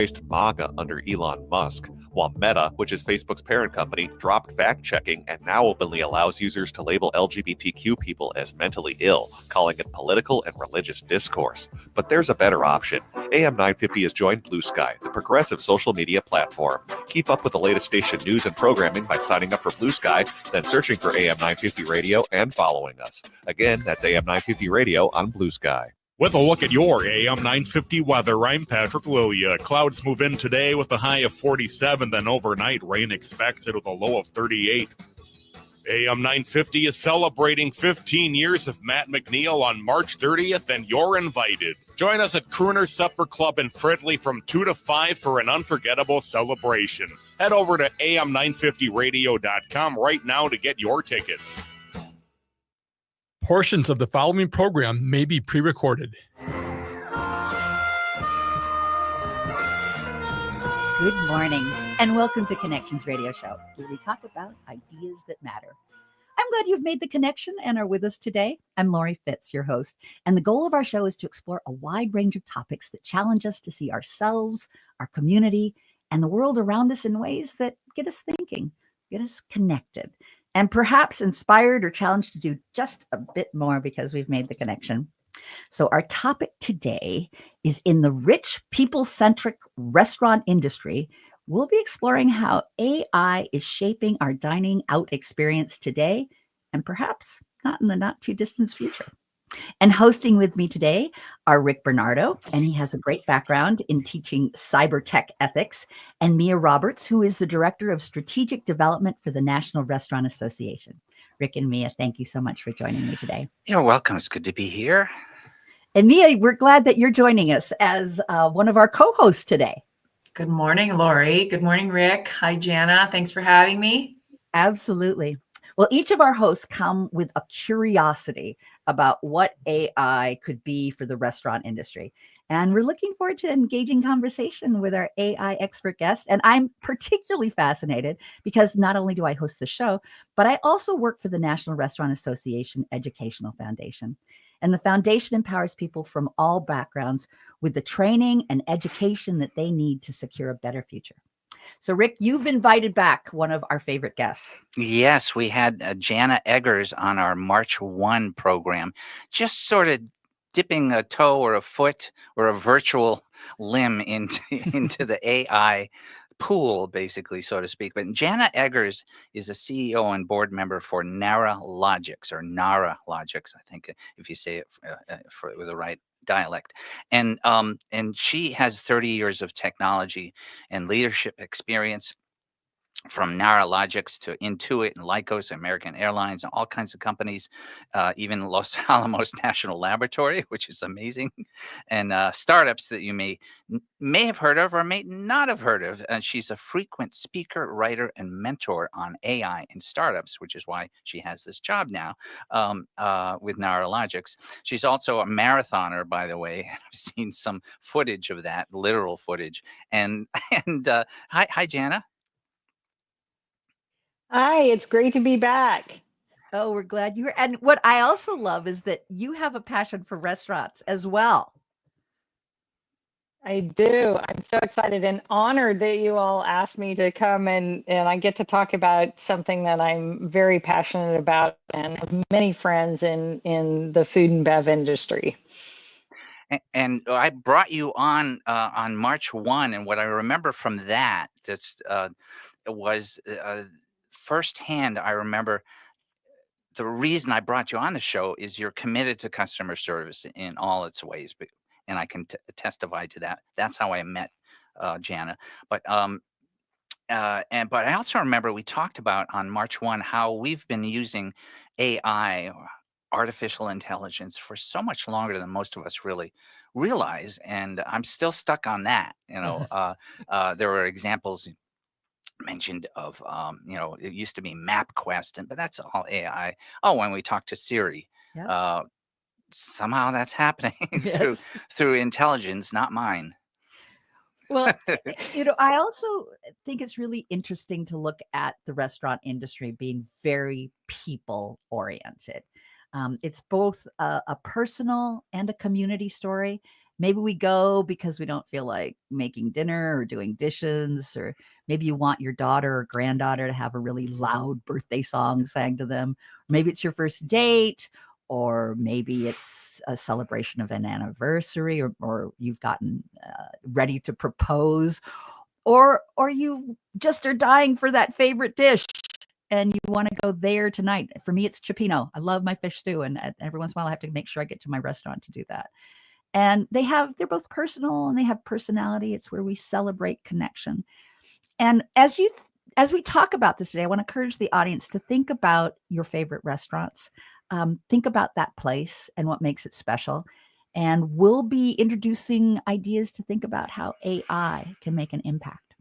embraced MAGA under Elon Musk, while Meta, which is Facebook's parent company, dropped fact-checking and now openly allows users to label LGBTQ people as mentally ill, calling it political and religious discourse. But there's a better option. AM 950 has joined Blue Sky, the progressive social media platform. Keep up with the latest station news and programming by signing up for Blue Sky, then searching for AM 950 Radio and following us. Again, that's AM 950 Radio on Blue Sky. With a look at your AM 950 weather, I'm Patrick Lilia. Clouds move in today with a high of 47, then overnight rain expected with a low of 38. AM 950 is celebrating 15 years of Matt McNeil on March 30th, and you're invited. Join us at Crooner Supper Club in Fridley from 2 to 5 for an unforgettable celebration. Head over to am950radio.com right now to get your tickets. Portions of the following program may be pre-recorded. Good morning, and welcome to Connections Radio Show, where we talk about ideas that matter. I'm glad you've made the connection and are with us today. I'm Lori Fitz, your host, and the goal of our show is to explore a wide range of topics that challenge us to see ourselves, our community, and the world around us in ways that get us thinking, get us connected, and perhaps inspired or challenged to do just a bit more because we've made the connection. So our topic today is in the rich, people-centric restaurant industry. We'll be exploring how AI is shaping our dining out experience today and perhaps not in the not too distant future. And hosting with me today are Rick Bernardo, and he has a great background in teaching cyber tech ethics, and Mia Roberts, who is the Director of Strategic Development for the National Restaurant Association. Rick and Mia, thank you so much for joining me today. You're welcome. It's good to be here. And Mia, we're glad that you're joining us as one of our co-hosts today. Good morning, Lori. Good morning, Rick. Hi, Jana. Thanks for having me. Absolutely. Well, each of our hosts come with a curiosity about what AI could be for the restaurant industry. And we're looking forward to engaging conversation with our AI expert guest. And I'm particularly fascinated because not only do I host the show, but I also work for the National Restaurant Association Educational Foundation. And the foundation empowers people from all backgrounds with the training and education that they need to secure a better future. So, Rick, you've invited back one of our favorite guests. Yes, we had Jana Eggers on our March 1 program, just sort of dipping a toe or a foot or a virtual limb into the AI pool, basically, so to speak. But Jana Eggers is a CEO and board member for Naralogics, or Naralogics, I think, if you say it with the right dialect. And she has 30 years of technology and leadership experience, from Naralogics to Intuit and Lycos, American Airlines, and all kinds of companies, even Los Alamos National Laboratory, which is amazing, and startups that you may have heard of or may not have heard of. She's a frequent speaker, writer, and mentor on AI and startups, which is why she has this job now with Naralogics. She's also a marathoner, by the way. I've seen some footage of that, literal footage. And hi, Jana. Hi, it's great to be back. Oh, we're glad you're here. And what I also love is that you have a passion for restaurants as well. I do. I'm so excited and honored that you all asked me to come and I get to talk about something that I'm very passionate about and have many friends in the food and bev industry. And I brought you on March 1, and what I remember from that just was firsthand. I remember the reason I brought you on the show is you're committed to customer service in all its ways, and I can testify to that. That's how I met Jana. But I also remember we talked about on March 1 how we've been using AI, or artificial intelligence, for so much longer than most of us really realize, and I'm still stuck on that. There were examples mentioned of it used to be MapQuest, but that's all AI. Oh, when we talk to Siri, Yeah. Somehow that's happening Yes. through intelligence, not mine. Well, I also think it's really interesting to look at the restaurant industry being very people oriented. It's both a personal and a community story. Maybe we go because we don't feel like making dinner or doing dishes, or maybe you want your daughter or granddaughter to have a really loud birthday song sang to them. Maybe it's your first date, or maybe it's a celebration of an anniversary, or you've gotten ready to propose, or you just are dying for that favorite dish and you want to go there tonight. For me, it's Cioppino. I love my fish stew, and every once in a while I have to make sure I get to my restaurant to do that. And they're both personal and they have personality. It's where we celebrate connection. And as we talk about this today, I want to encourage the audience to think about your favorite restaurants. Think about that place and what makes it special. And we'll be introducing ideas to think about how AI can make an impact.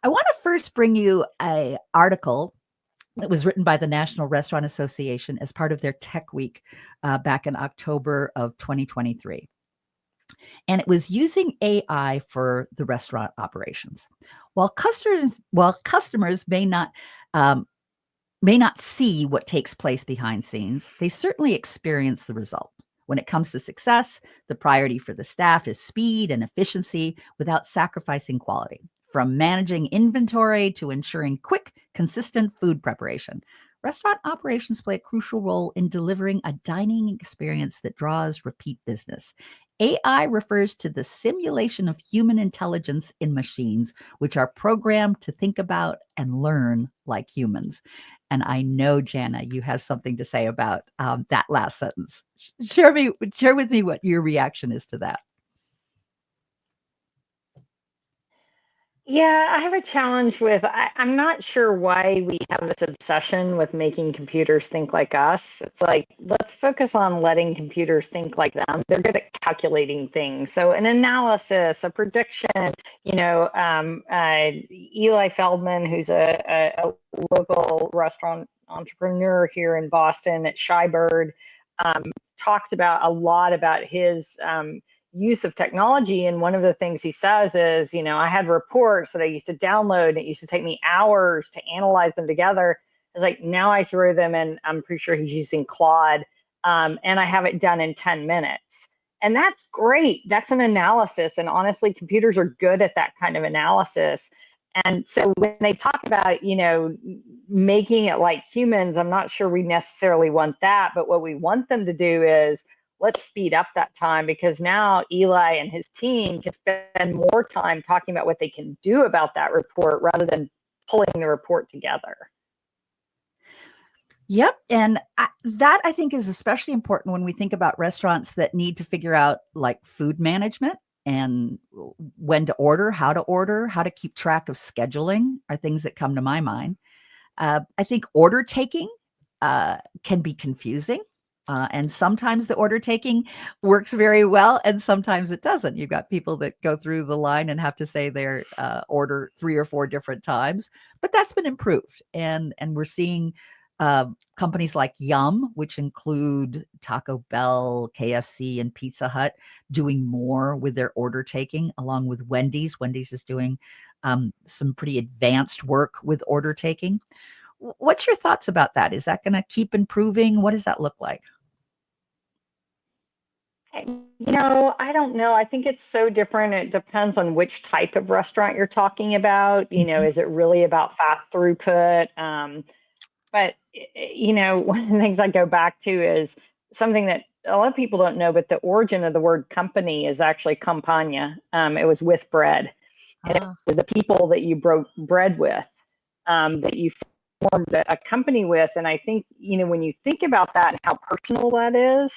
I want to first bring you an article that was written by the National Restaurant Association as part of their Tech Week back in October of 2023. And it was using AI for the restaurant operations. While customers may not see what takes place behind scenes, they certainly experience the result. When it comes to success, the priority for the staff is speed and efficiency without sacrificing quality. From managing inventory to ensuring quick, consistent food preparation, restaurant operations play a crucial role in delivering a dining experience that draws repeat business. AI refers to the simulation of human intelligence in machines, which are programmed to think about and learn like humans. And I know, Jana, you have something to say about that last sentence. Share with me what your reaction is to that. Yeah, I have a challenge with, I'm not sure why we have this obsession with making computers think like us. It's like, let's focus on letting computers think like them. They're good at calculating things. So an analysis, a prediction, Eli Feldman, who's a local restaurant entrepreneur here in Boston at Shybird, talks about a lot about his use of technology. And one of the things he says is, I had reports that I used to download and it used to take me hours to analyze them together. It's like, now I throw them in, I'm pretty sure he's using Claude, and I have it done in 10 minutes. And that's great. That's an analysis. And honestly, computers are good at that kind of analysis. And so when they talk about, making it like humans, I'm not sure we necessarily want that. But what we want them to do is, let's speed up that time, because now Eli and his team can spend more time talking about what they can do about that report rather than pulling the report together. Yep. And that I think is especially important when we think about restaurants that need to figure out like food management and when to order, how to keep track of scheduling are things that come to my mind. I think order taking can be confusing. And sometimes the order taking works very well, and sometimes it doesn't. You've got people that go through the line and have to say their order 3 or 4 different times, but that's been improved. And we're seeing companies like Yum, which include Taco Bell, KFC, and Pizza Hut, doing more with their order taking, along with Wendy's. Wendy's is doing some pretty advanced work with order taking. What's your thoughts about that? Is that going to keep improving? What does that look like? I don't know. I think it's so different. It depends on which type of restaurant you're talking about. Is it really about fast throughput? But, one of the things I go back to is something that a lot of people don't know, but the origin of the word company is actually campagna. It was with bread. And it was the people that you broke bread with, that you formed a company with. And I think, when you think about that and how personal that is,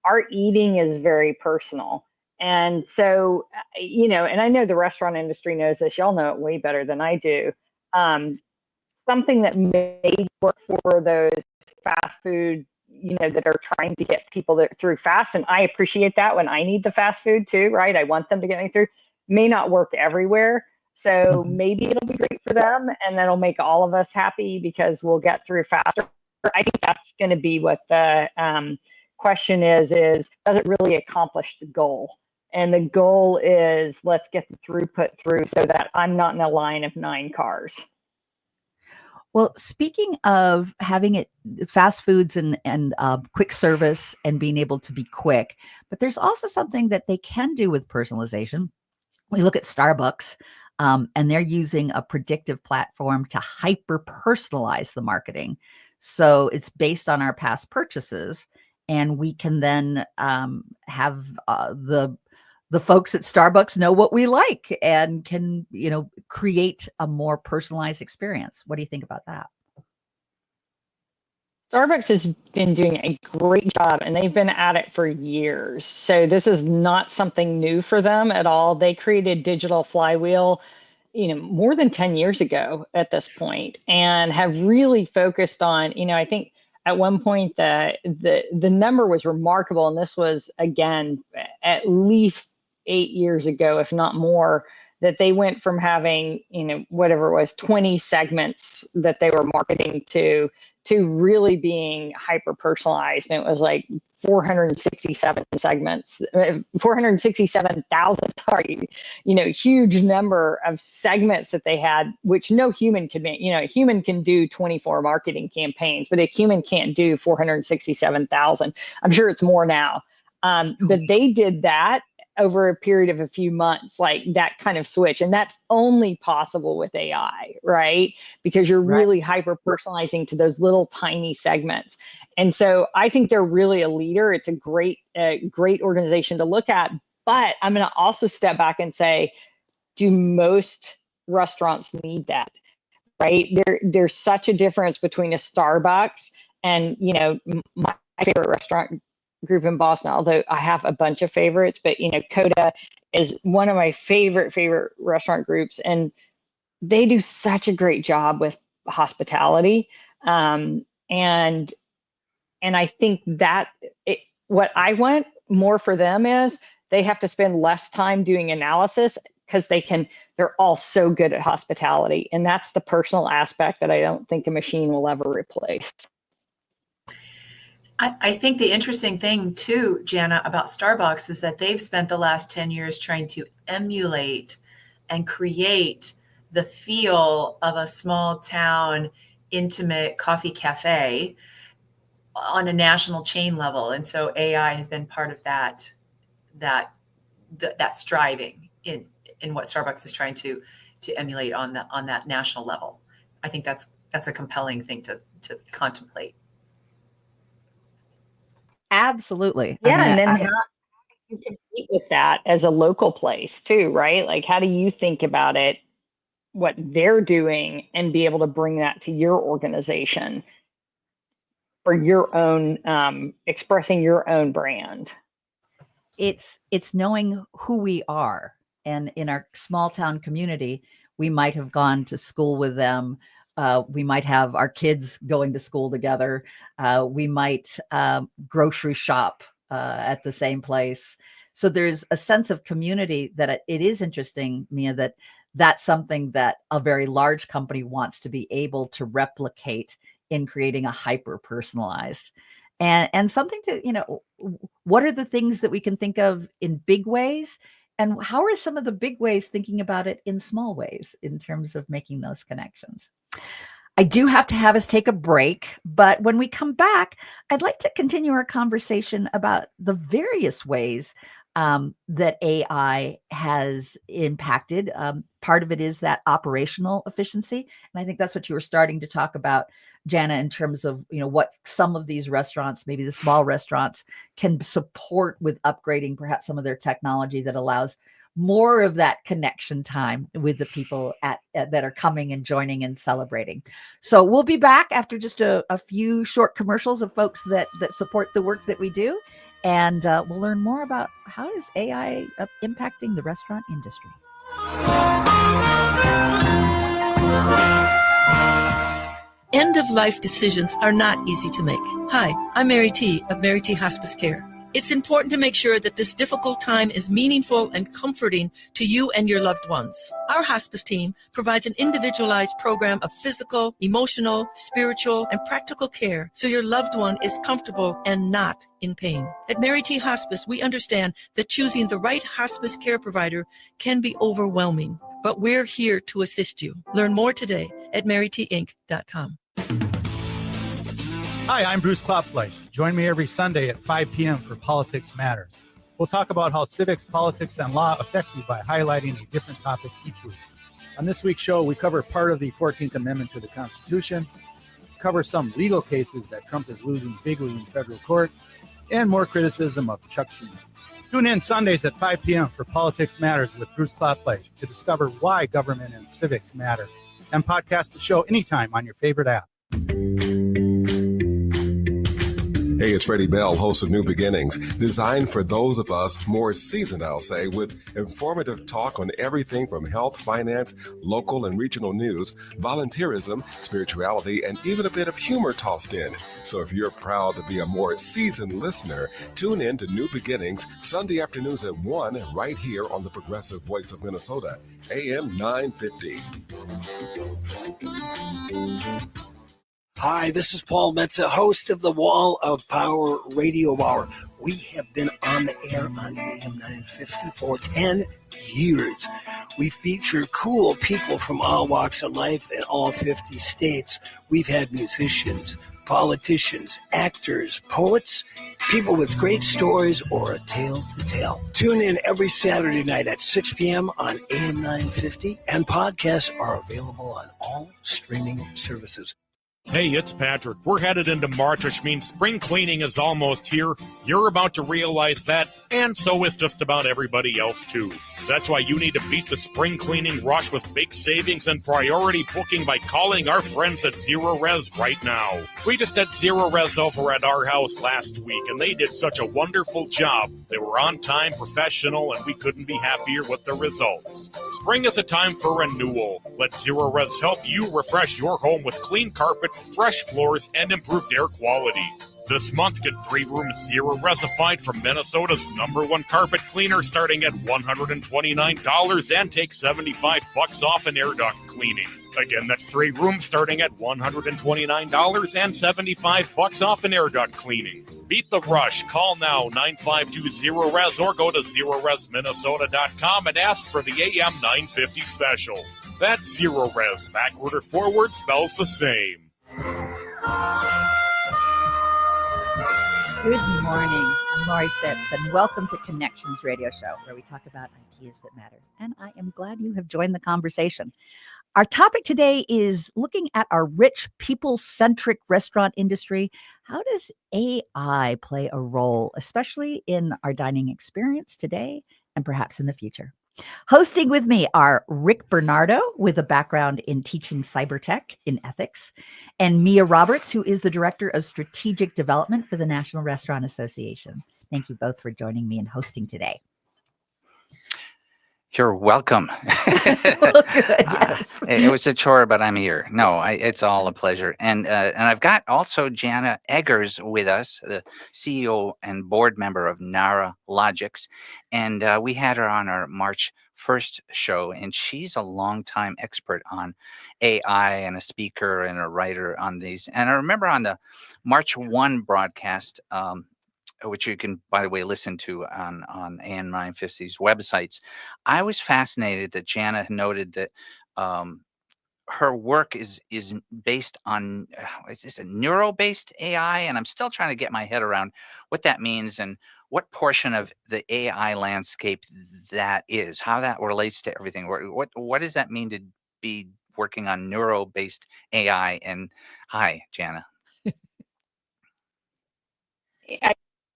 our eating is very personal. And so, and I know the restaurant industry knows this. Y'all know it way better than I do. Something that may work for those fast food, that are trying to get people through fast. And I appreciate that when I need the fast food too, right? I want them to get me through. May not work everywhere. So maybe it'll be great for them, and that'll make all of us happy because we'll get through faster. I think that's going to be what the question is does it really accomplish the goal? And the goal is, let's get the throughput through so that I'm not in a line of 9 cars. Well, speaking of having it fast foods and quick service and being able to be quick, but there's also something that they can do with personalization. We look at Starbucks, and they're using a predictive platform to hyper personalize the marketing. So it's based on our past purchases, and we can then have the folks at Starbucks know what we like and can, create a more personalized experience. What do you think about that? Starbucks has been doing a great job, and they've been at it for years. So this is not something new for them at all. They created Digital Flywheel, more than 10 years ago at this point, and have really focused on, I think at one point the number was remarkable, and this was again at least 8 years ago, if not more, that they went from having, whatever it was, 20 segments that they were marketing to really being hyper personalized. And it was like 467 segments, 467,000, sorry, huge number of segments that they had, which no human could make. A human can do 24 marketing campaigns, but a human can't do 467,000. I'm sure it's more now. But they did that over a period of a few months, like that kind of switch. And that's only possible with AI, right? Because you're really hyper personalizing to those little tiny segments. And so I think they're really a leader. It's a great organization to look at. But I'm going to also step back and say, do most restaurants need that? Right? There's such a difference between a Starbucks and, my favorite restaurant group in Boston, although I have a bunch of favorites, but Coda is one of my favorite restaurant groups, and they do such a great job with hospitality. And I think that what I want more for them is they have to spend less time doing analysis because they're all so good at hospitality. And that's the personal aspect that I don't think a machine will ever replace. I think the interesting thing too, Jana, about Starbucks is that they've spent the last 10 years trying to emulate and create the feel of a small town, intimate coffee cafe on a national chain level. And so AI has been part of that striving in what Starbucks is trying to emulate on that national level. I think that's a compelling thing to contemplate. Absolutely. Yeah, and then how you compete with that as a local place too, right? Like, how do you think about it, what they're doing, and be able to bring that to your organization for your own, expressing your own brand? It's knowing who we are. And in our small town community, we might have gone to school with them. We might have our kids going to school together. We might grocery shop at the same place. So there's a sense of community that it is interesting, Mia, that's something that a very large company wants to be able to replicate in creating a hyper personalized and something to, what are the things that we can think of in big ways? And how are some of the big ways thinking about it in small ways in terms of making those connections? I do have to have us take a break, but when we come back, I'd like to continue our conversation about the various ways that AI has impacted. Part of it is that operational efficiency. And I think that's what you were starting to talk about, Jana, in terms of, what some of these restaurants, maybe the small restaurants, can support with upgrading perhaps some of their technology that allows more of that connection time with the people that are coming and joining and celebrating. So we'll be back after just a few short commercials of folks that support the work that we do. And we'll learn more about how is AI impacting the restaurant industry. End-of-life decisions are not easy to make. Hi, I'm Mary T. of Mary T. Hospice Care. It's important to make sure that this difficult time is meaningful and comforting to you and your loved ones. Our hospice team provides an individualized program of physical, emotional, spiritual, and practical care so your loved one is comfortable and not in pain. At Mary T. Hospice, we understand that choosing the right hospice care provider can be overwhelming, but we're here to assist you. Learn more today at marytinc.com. Hi, I'm Bruce Klopfleisch. Join me every Sunday at 5 p.m. for Politics Matters. We'll talk about how civics, politics, and law affect you by highlighting a different topic each week. On this week's show, we cover part of the 14th Amendment to the Constitution, cover some legal cases that Trump is losing bigly in federal court, and more criticism of Chuck Schumer. Tune in Sundays at 5 p.m. for Politics Matters with Bruce Klopfleisch to discover why government and civics matter, and podcast the show anytime on your favorite app. Hey, it's Freddie Bell, host of New Beginnings, designed for those of us more seasoned, I'll say, with informative talk on everything from health, finance, local and regional news, volunteerism, spirituality, and even a bit of humor tossed in. So if you're proud to be a more seasoned listener, tune in to New Beginnings Sunday afternoons at 1 right here on the Progressive Voice of Minnesota, AM 950. Hi, this is Paul Metza, host of the Wall of Power Radio Hour. We have been on the air on AM 950 for 10 years. We feature cool people from all walks of life in all 50 states. We've had musicians, politicians, actors, poets, people with great stories or a tale to tell. Tune in every Saturday night at 6 p.m. on AM 950, and podcasts are available on all streaming services. Hey, it's Patrick. We're headed into March, which means spring cleaning is almost here. You're about to realize that, and so is just about everybody else, too. That's why you need to beat the spring cleaning rush with big savings and priority booking by calling our friends at Zero Res right now. We just had Zero Res over at our house last week, and they did such a wonderful job. They were on time, professional, and we couldn't be happier with the results. Spring is a time for renewal. Let Zero Res help you refresh your home with clean carpets, fresh floors, and improved air quality. This month, get 3 rooms Zero Resified from Minnesota's #1 carpet cleaner, starting at $129, and take $75 off an air duct cleaning. Again, that's 3 rooms starting at $129 and $75 off an air duct cleaning. Beat the rush. Call now, 952-ZERO-RES, or go to ZeroResMinnesota.com and ask for the AM 950 special. That's Zero Res. Backward or forward spells the same. Good morning. I'm Lori Fitz, and welcome to Connections Radio Show, where we talk about ideas that matter. And I am glad you have joined the conversation. Our topic today is looking at our rich, people-centric restaurant industry. How does AI play a role, especially in our dining experience today and perhaps in the future? Hosting with me are Rick Bernardo, with a background in teaching cyber tech in ethics, and Mia Roberts, who is the Director of Strategic Development for the National Restaurant Association. Thank you both for joining me and hosting today. You're welcome. Well, good, yes. It was a chore, but I'm here. No, it's all a pleasure. And I've got also Jana Eggers with us, the CEO and board member of Nara Logics. And we had her on our March 1st show, and she's a longtime expert on AI and a speaker and a writer on these. And I remember on the March 1 broadcast, which you can, by the way, listen to on AM 950's websites, I was fascinated that Jana noted that her work is based on, is this a neuro-based AI? And I'm still trying to get my head around what that means and what portion of the AI landscape that is, how that relates to everything. What does that mean to be working on neuro-based AI? And hi, Jana.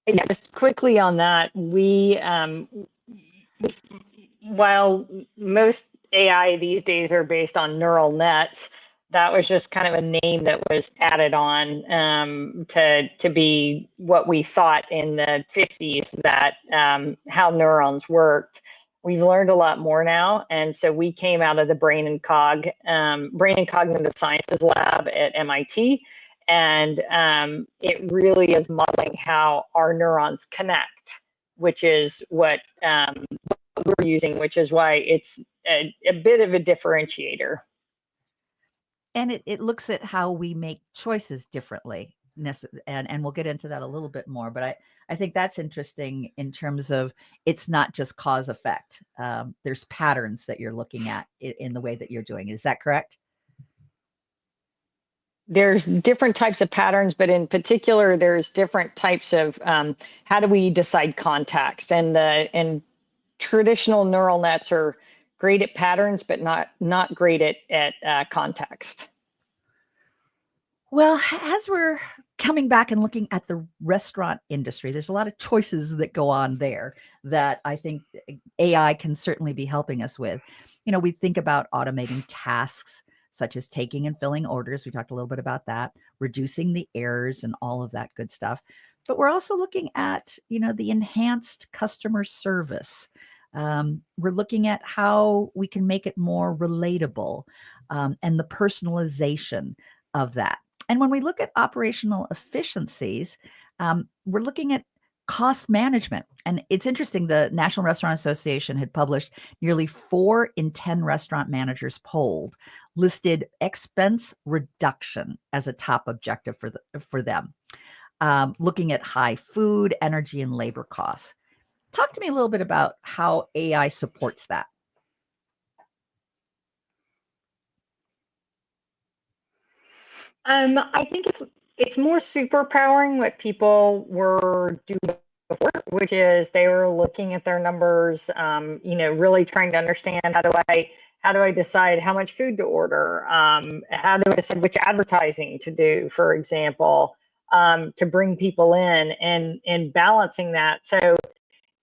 Yeah, just quickly on that, while most AI these days are based on neural nets, that was just kind of a name that was added on to be what we thought in the 50s that how neurons worked. We've learned a lot more now, and so we came out of the Brain and Cognitive Sciences lab at MIT. And it really is modeling how our neurons connect, which is what we're using, which is why it's a bit of a differentiator. And it looks at how we make choices differently. And we'll get into that a little bit more. But I think that's interesting in terms of it's not just cause effect. There's patterns that you're looking at in the way that you're doing. Is that correct? there's different types of patterns, but in particular, there's different types of how do we decide context, and traditional neural nets are great at patterns, but not great at context. Well, as we're coming back and looking at the restaurant industry, there's a lot of choices that go on there that I think AI can certainly be helping us with. We think about automating tasks such as taking and filling orders. We talked a little bit about that, reducing the errors and all of that good stuff. But we're also looking at, the enhanced customer service. We're looking at how we can make it more relatable, and the personalization of that. And when we look at operational efficiencies, we're looking at cost management. And it's interesting, the National Restaurant Association had published nearly 4 in 10 restaurant managers polled listed expense reduction as a top objective for them, looking at high food, energy, and labor costs. Talk to me a little bit about how AI supports that. I think it's more superpowering what people were doing before, which is they were looking at their numbers, really trying to understand how do I decide how much food to order, how do I decide which advertising to do, for example, to bring people in, and balancing that. So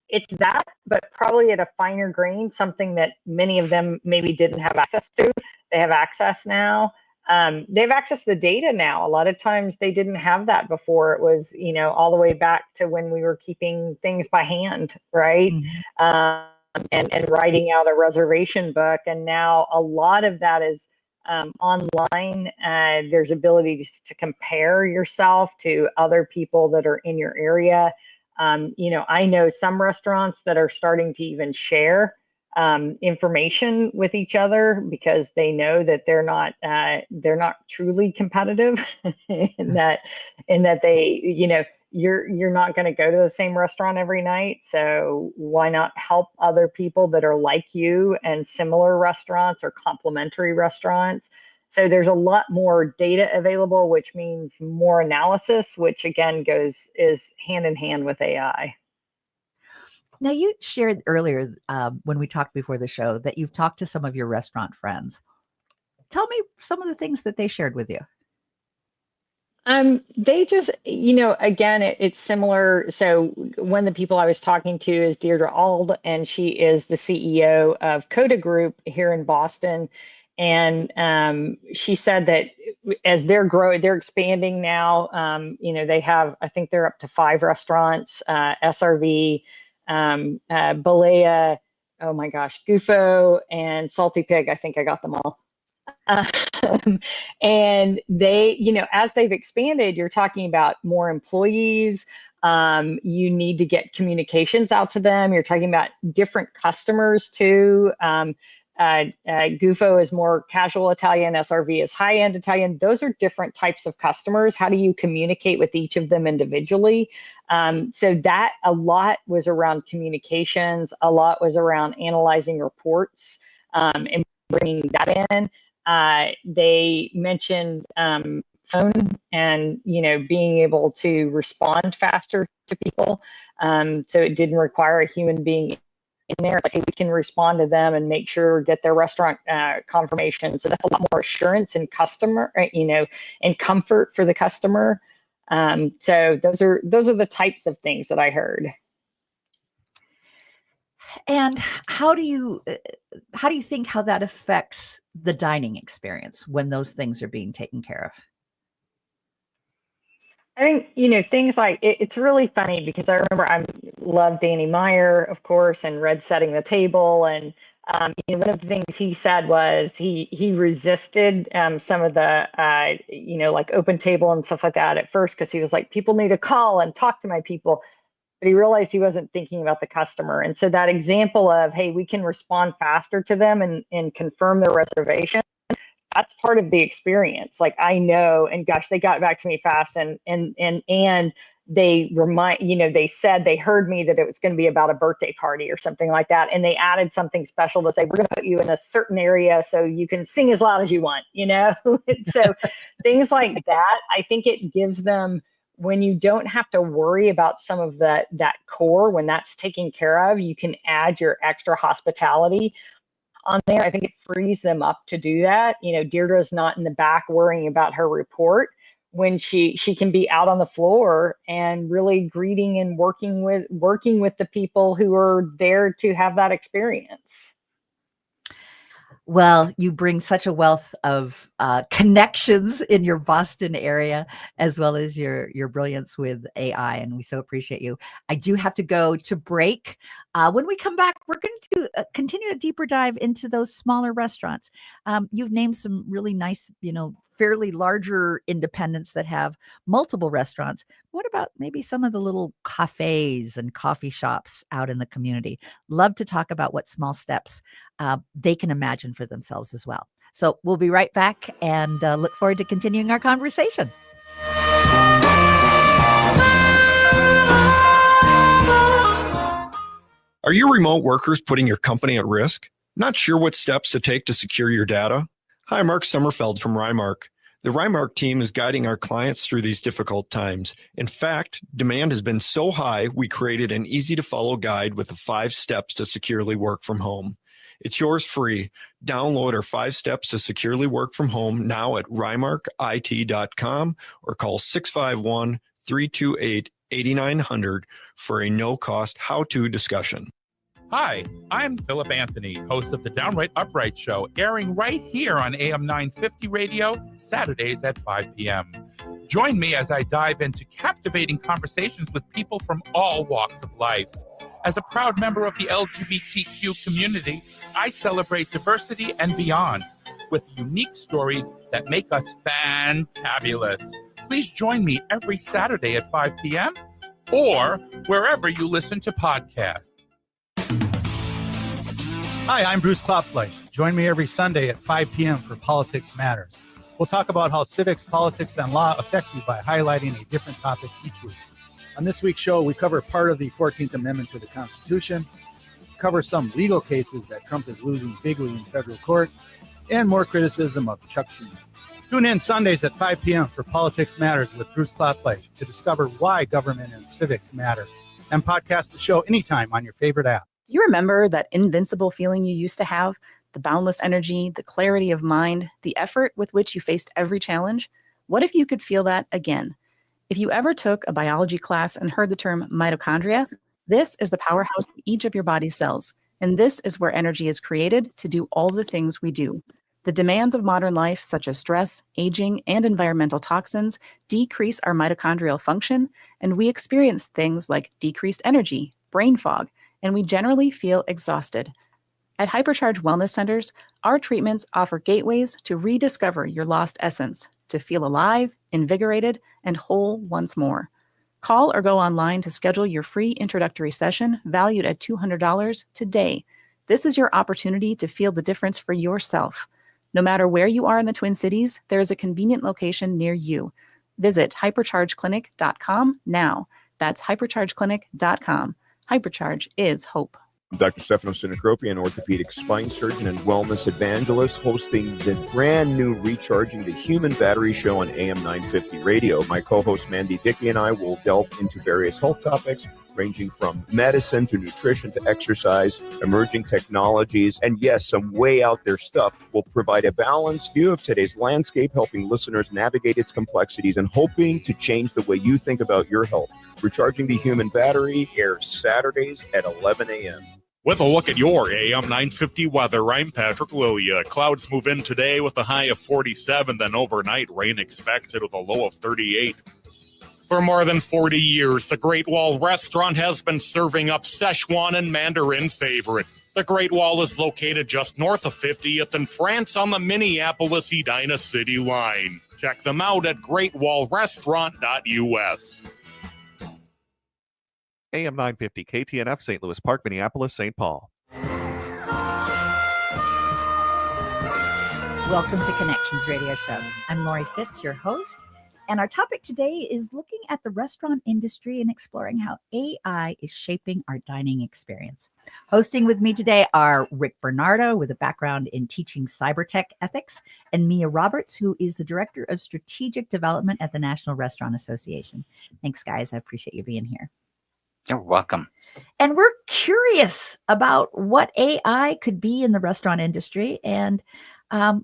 it's that, but probably at a finer grain, something that many of them maybe didn't have access to. They have access now. They have access to the data now. A lot of times they didn't have that before. It was, all the way back to when we were keeping things by hand, right? And writing out a reservation book. And now a lot of that is online. There's ability to compare yourself to other people that are in your area. I know some restaurants that are starting to even share information with each other because they know that they're not truly competitive, and that they, you're not going to go to the same restaurant every night. So why not help other people that are like you and similar restaurants or complementary restaurants? So there's a lot more data available, which means more analysis, which again is hand in hand with AI. Now, you shared earlier when we talked before the show that you've talked to some of your restaurant friends. Tell me some of the things that they shared with you. They just, again, it's similar. So one of the people I was talking to is Deirdre Ald, and she is the CEO of Coda Group here in Boston. And she said that as they're expanding now, they have, I think they're up to 5 restaurants, SRV, Balea, oh my gosh, Gufo, and Salty Pig. I think I got them all. And they, as they've expanded, you're talking about more employees. You need to get communications out to them. You're talking about different customers too. Gufo is more casual Italian, SRV is high-end Italian. Those are different types of customers. How do you communicate with each of them individually? So that a lot was around communications, a lot was around analyzing reports and bringing that in. They mentioned phone and being able to respond faster to people. So it didn't require a human being in there. Like, hey, we can respond to them and make sure get their restaurant confirmation. So that's a lot more assurance and customer, and comfort for the customer. So those are the types of things that I heard. And how do you think how that affects the dining experience when those things are being taken care of? I think, things like it's really funny because I remember I love Danny Meyer, of course, and Red Setting the Table. And, one of the things he said was he resisted some of the, like Open Table and stuff like that at first, because he was like, people need to call and talk to my people. But he realized he wasn't thinking about the customer. And so that example of, hey, we can respond faster to them and confirm their reservation, that's part of the experience. Like, I know, and gosh, they got back to me fast, and they said they heard me that it was going to be about a birthday party or something like that. And they added something special to say, we're going to put you in a certain area so you can sing as loud as you want, So things like that, I think it gives them, when you don't have to worry about some of that core, when that's taken care of, you can add your extra hospitality on there. I think it frees them up to do that. Deirdre's not in the back worrying about her report, when she can be out on the floor and really greeting and working with the people who are there to have that experience. Well, you bring such a wealth of connections in your Boston area, as well as your brilliance with AI, and we so appreciate you. I do have to go to break. When we come back, we're going to continue a deeper dive into those smaller restaurants. You've named some really nice, fairly larger independents that have multiple restaurants. What about maybe some of the little cafes and coffee shops out in the community? Love to talk about what small steps they can imagine for themselves as well. So we'll be right back and look forward to continuing our conversation. Are your remote workers putting your company at risk? Not sure what steps to take to secure your data? Hi, Mark Sommerfeld from Rymark. The Rymark team is guiding our clients through these difficult times. In fact, demand has been so high, we created an easy-to-follow guide with the 5 steps to securely work from home. It's yours free. Download our 5 steps to securely work from home now at rymarkit.com or call 651-328-8900 for a no-cost how-to discussion. Hi, I'm Philip Anthony, host of the Downright Upright Show, airing right here on AM 950 Radio, Saturdays at 5 p.m. Join me as I dive into captivating conversations with people from all walks of life. As a proud member of the LGBTQ community, I celebrate diversity and beyond with unique stories that make us fantabulous. Please join me every Saturday at 5 p.m. or wherever you listen to podcasts. Hi, I'm Bruce Klopfleisch. Join me every Sunday at 5 p.m. for Politics Matters. We'll talk about how civics, politics, and law affect you by highlighting a different topic each week. On this week's show, we cover part of the 14th Amendment to the Constitution, cover some legal cases that Trump is losing bigly in federal court, and more criticism of Chuck Schumer. Tune in Sundays at 5 p.m. for Politics Matters with Bruce Klopfleisch to discover why government and civics matter, and podcast the show anytime on your favorite app. Do you remember that invincible feeling you used to have? The boundless energy, the clarity of mind, the effort with which you faced every challenge? What if you could feel that again? If you ever took a biology class and heard the term mitochondria, this is the powerhouse of each of your body's cells. And this is where energy is created to do all the things we do. The demands of modern life, such as stress, aging, and environmental toxins, decrease our mitochondrial function, and we experience things like decreased energy, brain fog, and we generally feel exhausted. At Hypercharge Wellness Centers, our treatments offer gateways to rediscover your lost essence, to feel alive, invigorated, and whole once more. Call or go online to schedule your free introductory session valued at $200 today. This is your opportunity to feel the difference for yourself. No matter where you are in the Twin Cities, there is a convenient location near you. Visit hyperchargeclinic.com now. That's hyperchargeclinic.com. Hypercharge is hope. I'm Dr. Stefano Sinacropi, an orthopedic spine surgeon and wellness evangelist, hosting the brand new Recharging the Human Battery show on AM 950 Radio. My co-host Mandy Dickey and I will delve into various health topics, ranging from medicine to nutrition to exercise, emerging technologies, and yes, some way out there stuff. Will provide a balanced view of today's landscape, helping listeners navigate its complexities and hoping to change the way you think about your health. Recharging the Human Battery airs Saturdays at 11 a.m. With a look at your AM 950 weather, I'm Patrick Lilia. Clouds move in today with a high of 47, then overnight rain expected with a low of 38. For more than 40 years, the Great Wall Restaurant has been serving up Szechuan and Mandarin favorites. The Great Wall is located just north of 50th in France on the Minneapolis-Edina City line. Check them out at greatwallrestaurant.us. AM 950 KTNF, St. Louis Park, Minneapolis, St. Paul. Welcome to Connections Radio Show. I'm Lori Fitz, your host, And our topic today is looking at the restaurant industry and exploring how AI is shaping our dining experience. Hosting with me today are Rick Bernardo, with a background in teaching cybertech ethics, and Mia Roberts, who is the Director of Strategic Development at the National Restaurant Association. Thanks, guys. I appreciate you being here. You're welcome. And we're curious about what AI could be in the restaurant industry. And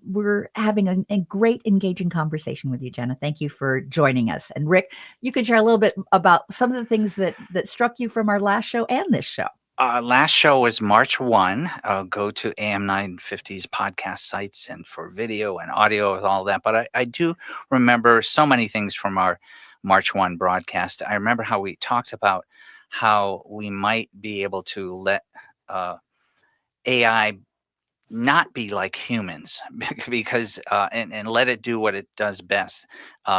we're having a great engaging conversation with you, Jenna. Thank you for joining us. And Rick, you could share a little bit about some of the things that struck you from our last show and this show. Last show was March 1. Go to AM 950's podcast sites and for video and audio and all that. But I do remember so many things from our March 1 broadcast. I remember how we talked about how we might be able to let AI not be like humans because and let it do what it does best.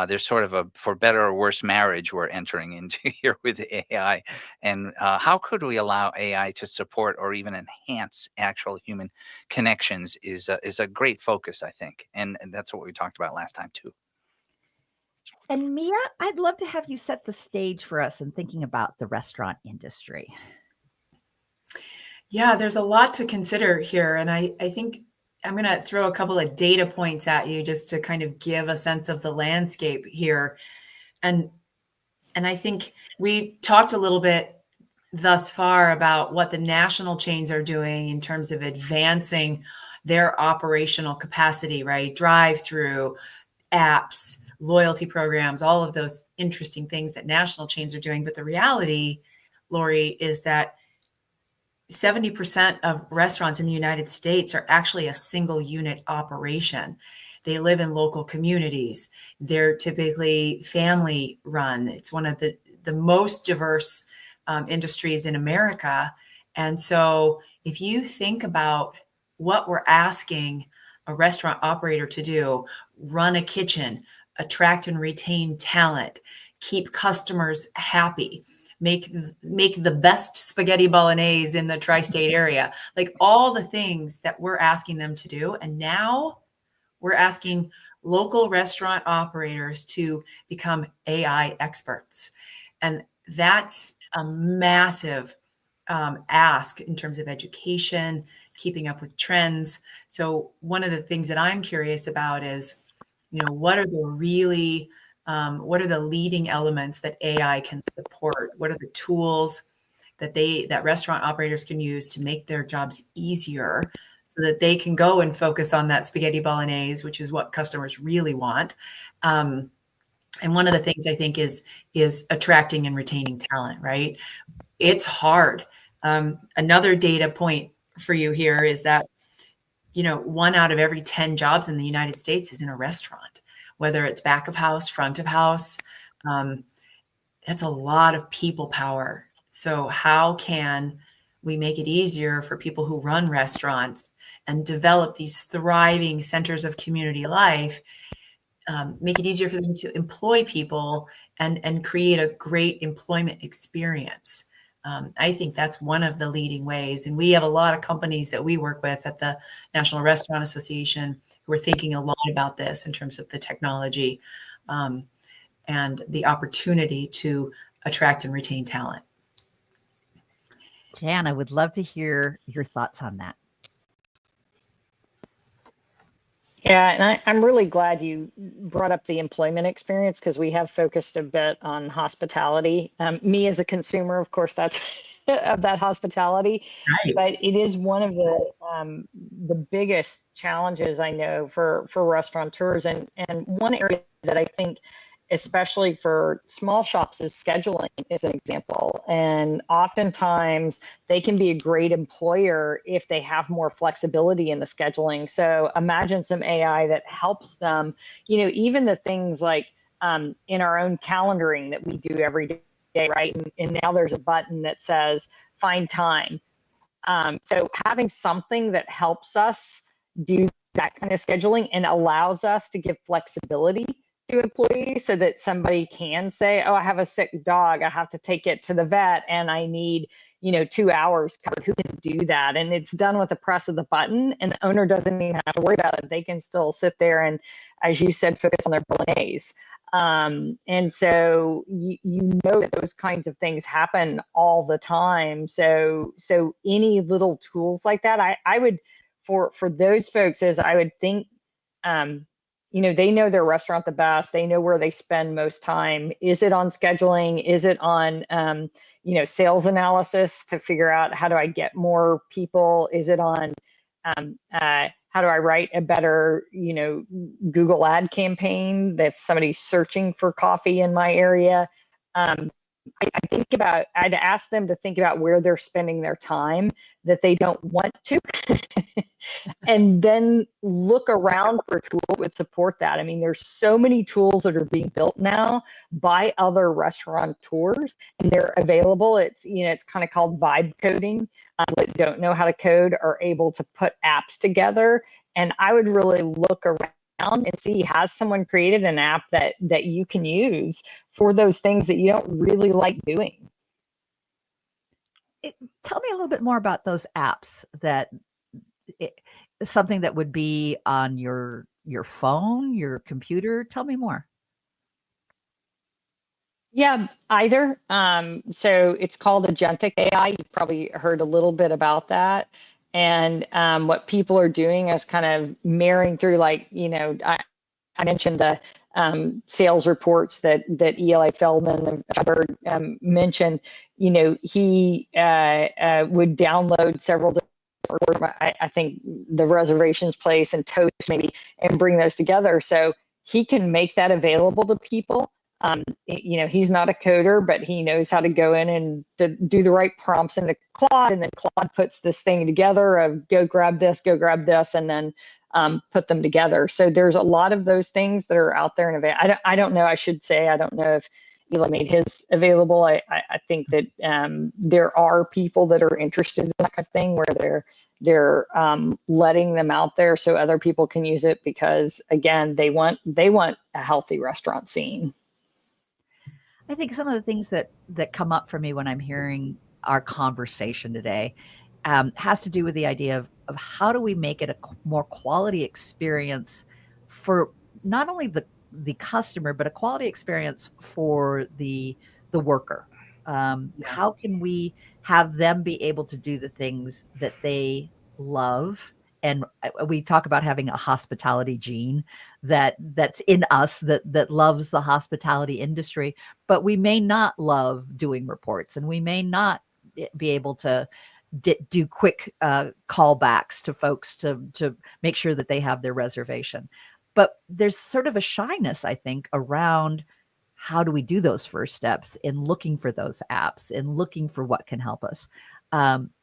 There's sort of a for better or worse marriage we're entering into here with AI. And how could we allow AI to support or even enhance actual human connections is a great focus, I think. And that's what we talked about last time too. And Mia, I'd love to have you set the stage for us in thinking about the restaurant industry. Yeah, there's a lot to consider here. And I think I'm going to throw a couple of data points at you just to kind of give a sense of the landscape here. And I think we talked a little bit thus far about what the national chains are doing in terms of advancing their operational capacity, right? Drive-through, apps, loyalty programs, all of those interesting things that national chains are doing. But the reality, Lori, is that 70% of restaurants in the United States are actually a single unit operation. They live in local communities. They're typically family run. It's one of the most diverse industries in America. And so if you think about what we're asking a restaurant operator to do, run a kitchen, attract and retain talent, keep customers happy, make the best spaghetti bolognese in the tri-state area, like all the things that we're asking them to do. And now we're asking local restaurant operators to become AI experts. And that's a massive ask in terms of education, keeping up with trends. So one of the things that I'm curious about is, what are the leading elements that AI can support? What are the tools that restaurant operators can use to make their jobs easier so that they can go and focus on that spaghetti bolognese, which is what customers really want. And one of the things I think is attracting and retaining talent, right? It's hard. Another data point for you here is that 1 out of every 10 jobs in the United States is in a restaurant, whether it's back of house, front of house. That's a lot of people power. So how can we make it easier for people who run restaurants and develop these thriving centers of community life, make it easier for them to employ people and create a great employment experience? I think that's one of the leading ways. And we have a lot of companies that we work with at the National Restaurant Association who are thinking a lot about this in terms of the technology and the opportunity to attract and retain talent. Jan, I would love to hear your thoughts on that. Yeah, and I'm really glad you brought up the employment experience because we have focused a bit on hospitality. Me as a consumer, of course, that's of that hospitality, Right. but it is one of the biggest challenges I know for restaurateurs, and one area that I think, especially for small shops, is scheduling is an example. And oftentimes they can be a great employer if they have more flexibility in the scheduling. So imagine some AI that helps them, even the things like in our own calendaring that we do every day, right? And now there's a button that says find time. So having something that helps us do that kind of scheduling and allows us to give flexibility to employees so that somebody can say, oh, I have a sick dog, I have to take it to the vet and I need, 2 hours covered. Who can do that? And it's done with the press of the button, and the owner doesn't even have to worry about it. They can still sit there and, as you said, focus on their bolognese. And so you know that those kinds of things happen all the time. So any little tools like that, I would, for those folks, is I would think, they know their restaurant the best. They know where they spend most time. Is it on scheduling? Is it on, sales analysis to figure out how do I get more people? Is it on, how do I write a better, Google ad campaign if somebody's searching for coffee in my area? I'd ask them to think about where they're spending their time that they don't want to, and then look around for tools that would support that. I mean, there's so many tools that are being built now by other restaurateurs, and they're available. It's kind of called vibe coding. That don't know how to code are able to put apps together, and I would really look around and see, has someone created an app that you can use for those things that you don't really like doing? Tell me a little bit more about those apps something that would be on your phone, your computer. Tell me more. Yeah, either. So it's called Agentic AI. You've probably heard a little bit about that. And what people are doing is kind of marrying through, I mentioned the sales reports that Eli Feldman mentioned. He would download several different, I think the Reservations Place and Toast maybe, and bring those together. So he can make that available to people. He's not a coder, but he knows how to go in and to do the right prompts into Claude, and then Claude puts this thing together of go grab this, and then put them together. So there's a lot of those things that are out there and available. I don't know. I should say, I don't know if Eli made his available. I think that there are people that are interested in that kind of thing where they're letting them out there so other people can use it, because again, they want a healthy restaurant scene. I think some of the things that come up for me when I'm hearing our conversation today has to do with the idea of how do we make it a more quality experience for not only the customer, but a quality experience for the worker. How can we have them be able to do the things that they love? And we talk about having a hospitality gene that's in us that loves the hospitality industry, but we may not love doing reports, and we may not be able to do quick callbacks to folks to make sure that they have their reservation. But there's sort of a shyness, I think, around how do we do those first steps in looking for those apps and looking for what can help us.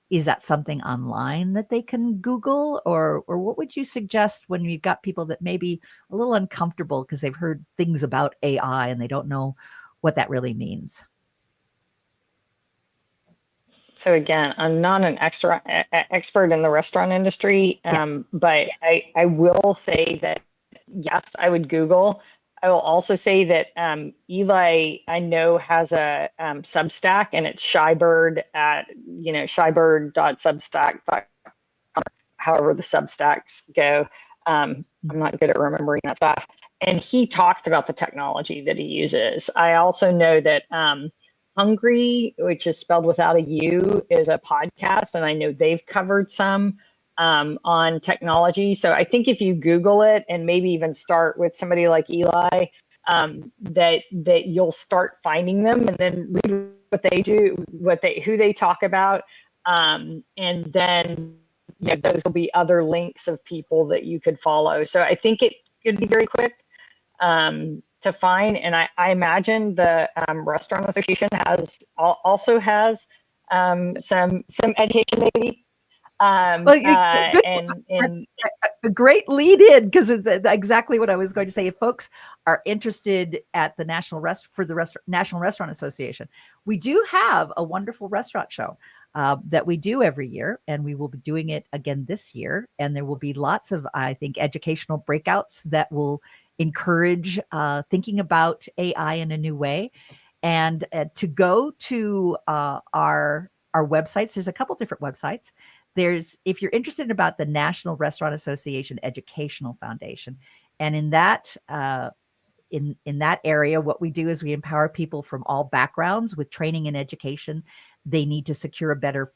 Is that something online that they can Google, or what would you suggest when you've got people that may be a little uncomfortable because they've heard things about AI and they don't know what that really means? So again, I'm not an expert in the restaurant industry, but I will say that, yes, I would Google. I will also say that Eli, I know, has a Substack, and it's Shybird at shybird.substack.com, however the Substacks go. I'm not good at remembering that stuff. And he talked about the technology that he uses. I also know that Hungry, which is spelled without a U, is a podcast, and I know they've covered some on technology. So I think if you Google it and maybe even start with somebody like Eli, that you'll start finding them, and then read what they do, who they talk about, and then those will be other links of people that you could follow. So I think it could be very quick to find, and I imagine the Restaurant Association also has some education maybe. A great lead in, because it's exactly what I was going to say. If folks are interested at the National Restaurant Association, we do have a wonderful restaurant show that we do every year, and we will be doing it again this year. And there will be lots of, I think, educational breakouts that will encourage thinking about AI in a new way. And to go to our websites, there's a couple different websites. If you're interested about the National Restaurant Association Educational Foundation, and in that in that area, what we do is we empower people from all backgrounds with training and education. They need to secure a better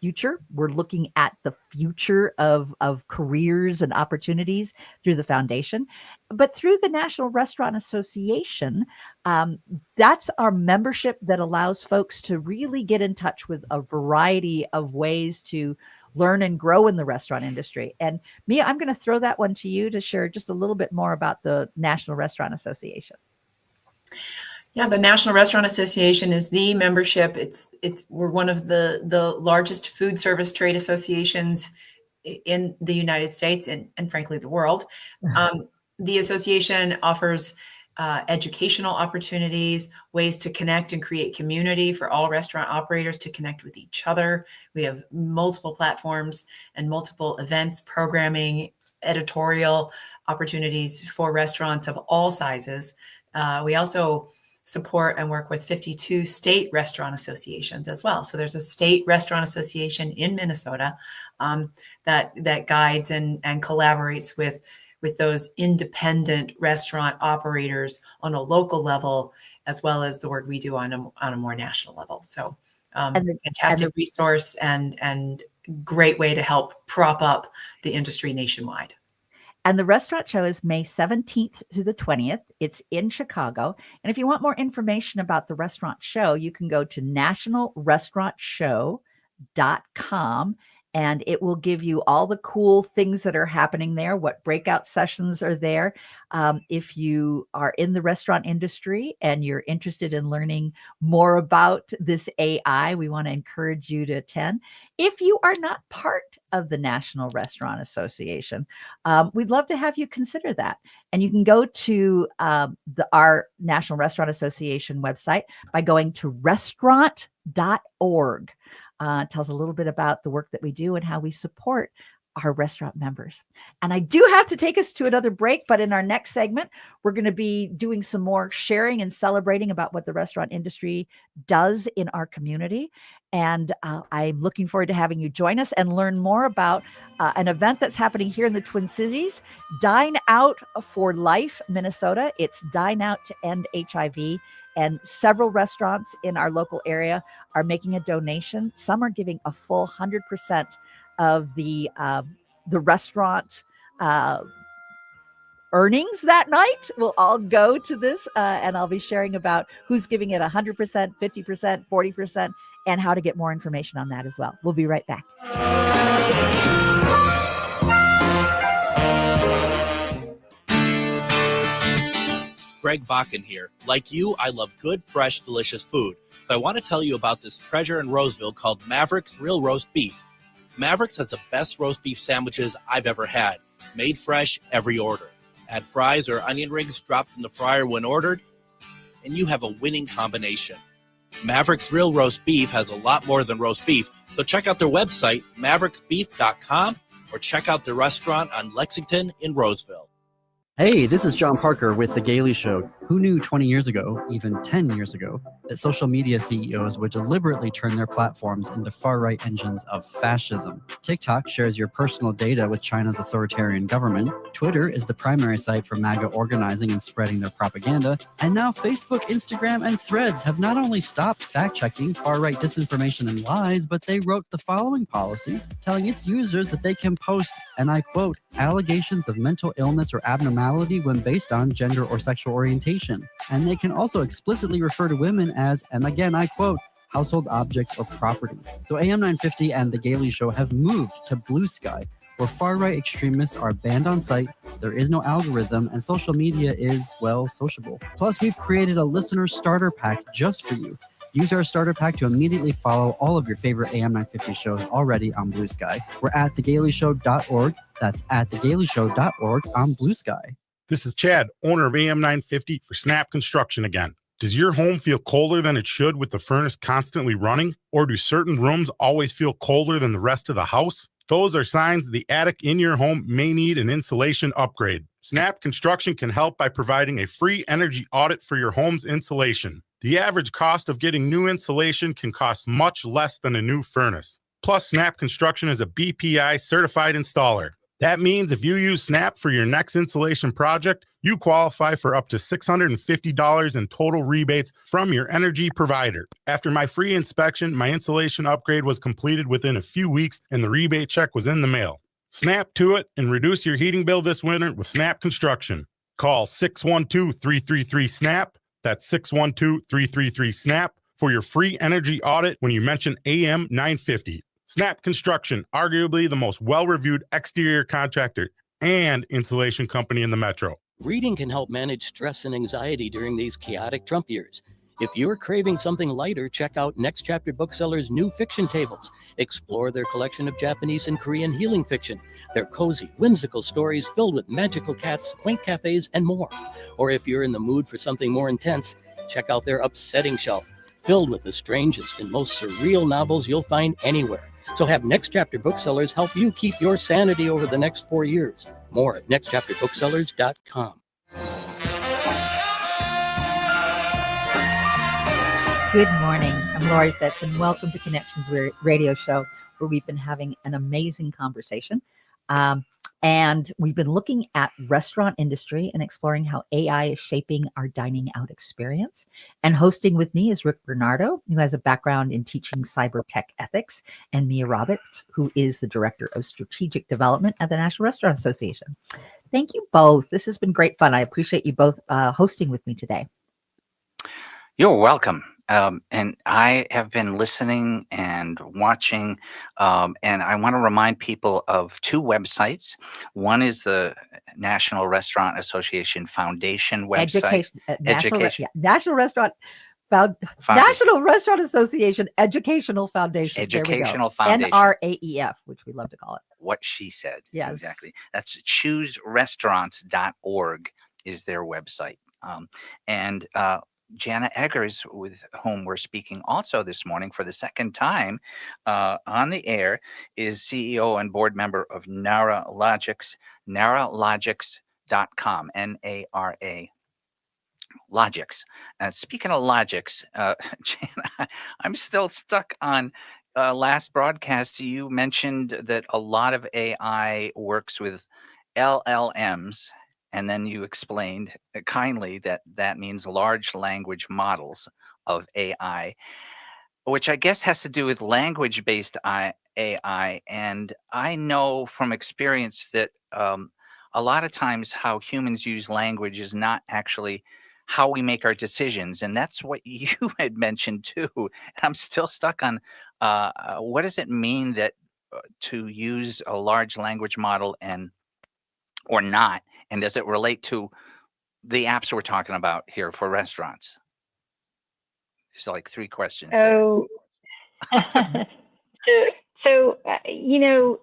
future. We're looking at the future of careers and opportunities through the foundation, but through the National Restaurant Association, that's our membership that allows folks to really get in touch with a variety of ways to learn and grow in the restaurant industry. And Mia, I'm going to throw that one to you to share just a little bit more about the National Restaurant Association. Yeah, the National Restaurant Association is the membership. We're one of the largest food service trade associations in the United States and frankly the world. The association offers educational opportunities, ways to connect and create community for all restaurant operators to connect with each other. We have multiple platforms and multiple events, programming, editorial opportunities for restaurants of all sizes. We also support and work with 52 state restaurant associations as well. So there's a state restaurant association in Minnesota that guides and collaborates with those independent restaurant operators on a local as well as the work we do on a more national level. So fantastic resource and great way to help prop up the industry nationwide. And the restaurant show is May 17th through the 20th. It's in Chicago. And if you want more information about the restaurant show, you can go to nationalrestaurantshow.com. And it will give you all the cool things that are happening there, what breakout sessions are there. If you are in the restaurant industry and you're interested in learning more about this AI, we want to encourage you to attend. If you are not part of the National Restaurant Association, we'd love to have you consider that. And you can go to our National Restaurant Association website by going to restaurant.org. Tells a little bit about the work that we do and how we support our restaurant members. And I do have to take us to another break, but in our next segment, we're going to be doing some more sharing and celebrating about what the restaurant industry does in our community. And I'm looking forward to having you join us and learn more about an event that's happening here in the Twin Cities, Dine Out for Life, Minnesota. It's Dine Out to End HIV. And several restaurants in our local area are making a donation. Some are giving a full 100% of the restaurant earnings that night will all go to this. And I'll be sharing about who's giving it 100%, 50%, 40%, and how to get more information on that as well. We'll be right back. Greg Bakken here. Like you, I love good, fresh, delicious food. So I want to tell you about this treasure in Roseville called Mavericks Real Roast Beef. Mavericks has the best roast beef sandwiches I've ever had. Made fresh every order. Add fries or onion rings dropped in the fryer when ordered, and you have a winning combination. Mavericks Real Roast Beef has a lot more than roast beef, so check out their website, mavericksbeef.com, or check out their restaurant on Lexington in Roseville. Hey, this is John Parker with The Gailey Show. Who knew 20 years ago, even 10 years ago, that social media CEOs would deliberately turn their platforms into far-right engines of fascism? TikTok shares your personal data with China's authoritarian government. Twitter is the primary site for MAGA organizing and spreading their propaganda. And now Facebook, Instagram, and Threads have not only stopped fact-checking far-right disinformation and lies, but they wrote the following policies telling its users that they can post, and I quote, allegations of mental illness or abnormality when based on gender or sexual orientation. And they can also explicitly refer to women as, and again, I quote, household objects or property. So AM 950 and The Gailey Show have moved to Blue Sky, where far-right extremists are banned on site, there is no algorithm, and social media is, well, sociable. Plus, we've created a listener starter pack just for you. Use our starter pack to immediately follow all of your favorite AM 950 shows already on Blue Sky. We're at thegaileyshow.org. That's at thegaileyshow.org on Blue Sky. This is Chad, owner of AM 950 for Snap Construction again. Does your home feel colder than it should with the furnace constantly running? Or do certain rooms always feel colder than the rest of the house? Those are signs the attic in your home may need an insulation upgrade. Snap Construction can help by providing a free energy audit for your home's insulation. The average cost of getting new insulation can cost much less than a new furnace. Plus, Snap Construction is a BPI certified installer. That means if you use Snap for your next installation project, you qualify for up to $650 in total rebates from your energy provider. After my free inspection, my installation upgrade was completed within a few weeks and the rebate check was in the mail. Snap to it and reduce your heating bill this winter with Snap Construction. Call 612-333-SNAP. That's 612-333-SNAP for your free energy audit when you mention AM 950. Snap Construction, arguably the most well-reviewed exterior contractor and insulation company in the metro. Reading can help manage stress and anxiety during these chaotic Trump years. If you're craving something lighter, check out Next Chapter Booksellers' new fiction tables. Explore their collection of Japanese and Korean healing fiction. They're cozy, whimsical stories filled with magical cats, quaint cafes, and more. Or if you're in the mood for something more intense, check out their upsetting shelf, filled with the strangest and most surreal novels you'll find anywhere. So have Next Chapter Booksellers help you keep your sanity over the next 4 years. More at nextchapterbooksellers.com. Good morning. I'm Lori Fitz, and welcome to Connections Radio Show, where we've been having an amazing conversation. And we've been looking at restaurant industry and exploring how AI is shaping our dining out experience. And hosting with me is Rick Bernardo, who has a background in teaching cyber tech ethics, and Mia Roberts, who is the Director of Strategic Development at the National Restaurant Association. Thank you both. This has been great fun. I appreciate you both hosting with me today. You're welcome. And I have been listening and watching, and I want to remind people of two websites. One is the National Restaurant Association Foundation website. National Restaurant Association Educational Foundation. Educational Foundation. NRAEF, which we love to call it. What she said. Yes. Exactly. That's chooserestaurants.org is their website. And Jana Eggers, with whom we're speaking also this morning for the second time on the air, is CEO and board member of NaraLogix, naralogix.com, N-A-R-A, Logix. Speaking of Logix, Jana, I'm still stuck on last broadcast. You mentioned that a lot of AI works with LLMs. And then you explained kindly that that means large language models of AI, which I guess has to do with language-based AI. And I know from experience that a lot of times how humans use language is not actually how we make our decisions. And that's what you had mentioned too. And I'm still stuck on what does it mean that to use a large language model and or not? And does it relate to the apps we're talking about here for restaurants? There's like three questions. Oh, so you know,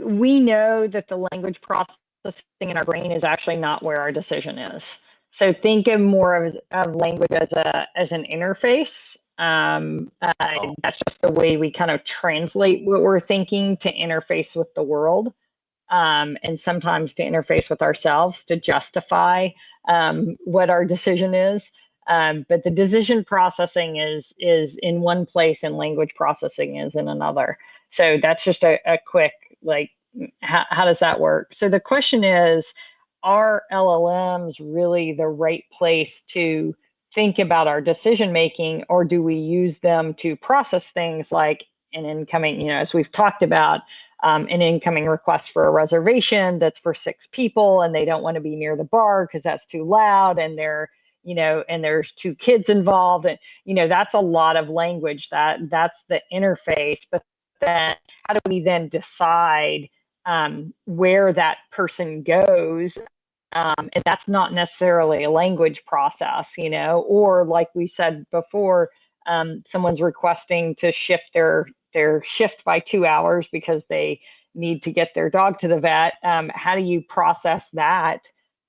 we know that the language processing in our brain is actually not where our decision is. So think of more of language as an interface. That's just the way we kind of translate what we're thinking to interface with the world. And sometimes to interface with ourselves to justify what our decision is. But the decision processing is in one place and language processing is in another. So that's just a quick, like, how does that work? So the question is, are LLMs really the right place to think about our decision making, or do we use them to process things like an incoming, you know, as we've talked about, an incoming request for a reservation that's for 6 people and they don't want to be near the bar because that's too loud, and they're, you know, and there's 2 kids involved, and, you know, that's a lot of language. That's the interface. But then how do we then decide where that person goes? And that's not necessarily a language process, you know, or like we said before, someone's requesting to shift their shift by 2 hours because they need to get their dog to the vet. How do you process that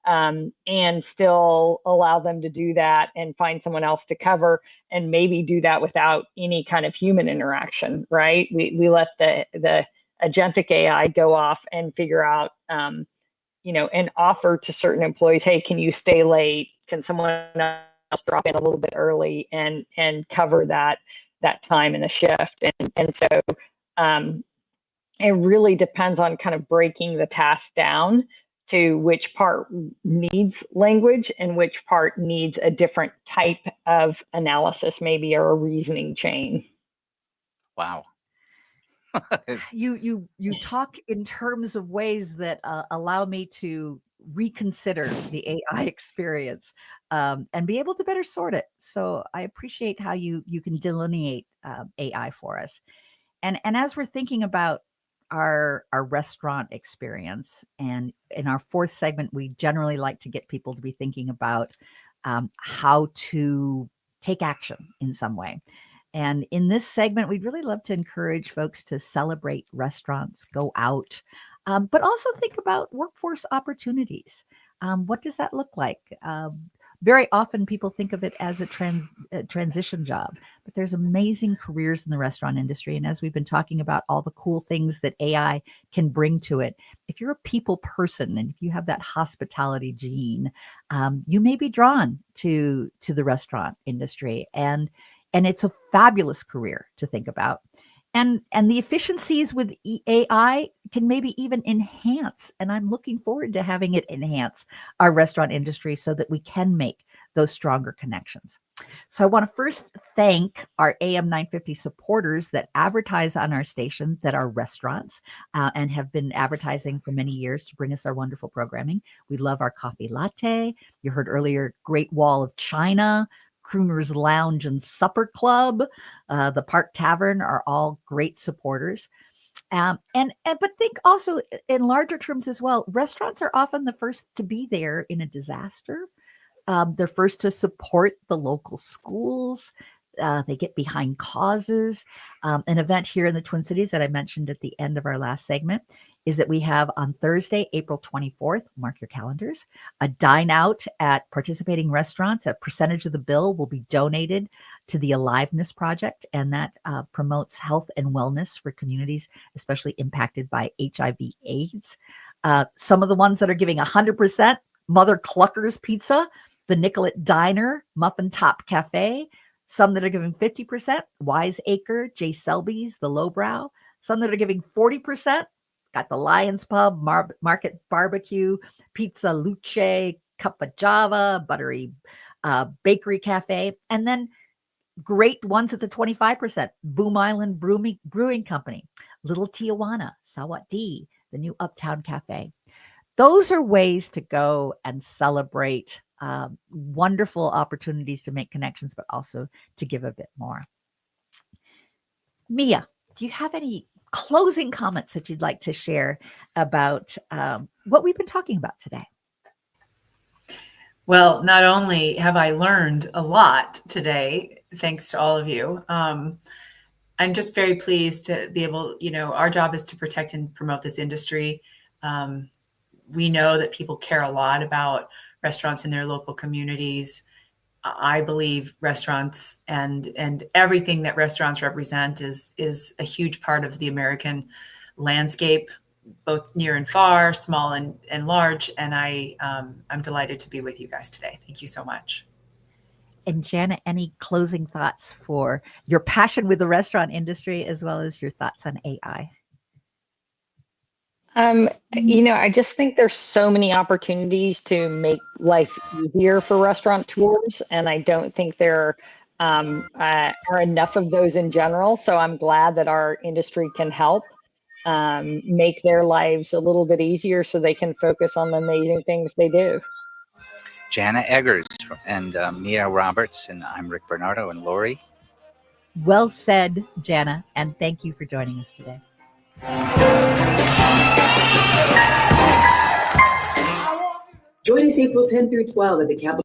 and still allow them to do that and find someone else to cover, and maybe do that without any kind of human interaction, right? We let the agentic AI go off and figure out, you know, and offer to certain employees, hey, can you stay late? Can someone else drop in a little bit early and cover that time in the shift? And so it really depends on kind of breaking the task down to which part needs language and which part needs a different type of analysis, maybe, or a reasoning chain. Wow. You talk in terms of ways that allow me to reconsider the AI experience and be able to better sort it. So I appreciate how you can delineate AI for us. And as we're thinking about our restaurant experience, and in our fourth segment, we generally like to get people to be thinking about how to take action in some way. And in this segment, we'd really love to encourage folks to celebrate restaurants, go out, but also think about workforce opportunities. What does that look like? Very often people think of it as a transition job, but there's amazing careers in the restaurant industry. And as we've been talking about all the cool things that AI can bring to it, if you're a people person and if you have that hospitality gene, you may be drawn to the restaurant industry. And it's a fabulous career to think about. And the efficiencies with AI can maybe even enhance, and I'm looking forward to having it enhance our restaurant industry so that we can make those stronger connections. So I want to first thank our AM 950 supporters that advertise on our station, that are restaurants, and have been advertising for many years to bring us our wonderful programming. We love our coffee latte. You heard earlier, Great Wall of China, Crooner's Lounge and Supper Club, the Park Tavern are all great supporters. But think also in larger terms as well, restaurants are often the first to be there in a disaster. They're first to support the local schools. They get behind causes. An event here in the Twin Cities that I mentioned at the end of our last segment is that we have on Thursday, April 24th, mark your calendars, a dine out at participating restaurants. A percentage of the bill will be donated to the Aliveness Project, and that promotes health and wellness for communities, especially impacted by HIV/AIDS. Some of the ones that are giving 100%, Mother Clucker's Pizza, the Nicollet Diner, Muffin Top Cafe. Some that are giving 50%, Wiseacre, J. Selby's, the Lowbrow. Some that are giving 40%, got the Lions Pub, Market Barbecue, Pizza Luce, Cup of Java, Buttery Bakery Cafe, and then great ones at the 25%, Boom Island Brewing Company, Little Tijuana, Sawat D, the new Uptown Cafe. Those are ways to go and celebrate wonderful opportunities to make connections, but also to give a bit more. Mia, do you have any closing comments that you'd like to share about what we've been talking about today? Well, not only have I learned a lot today, thanks to all of you, I'm just very pleased to be able, our job is to protect and promote this industry. We know that people care a lot about restaurants in their local communities. I believe restaurants and everything that restaurants represent is a huge part of the American landscape, both near and far, small and large. And I'm delighted to be with you guys today. Thank you so much. And Jana, any closing thoughts for your passion with the restaurant industry, as well as your thoughts on AI? I just think there's so many opportunities to make life easier for restaurateurs, and I don't think there are enough of those in general. So I'm glad that our industry can help make their lives a little bit easier so they can focus on the amazing things they do. Jana Eggers and Mia Roberts, and I'm Rick Bernardo and Lori. Well said, Jana, and thank you for joining us today. Join us April 10 through 12 at the Capitol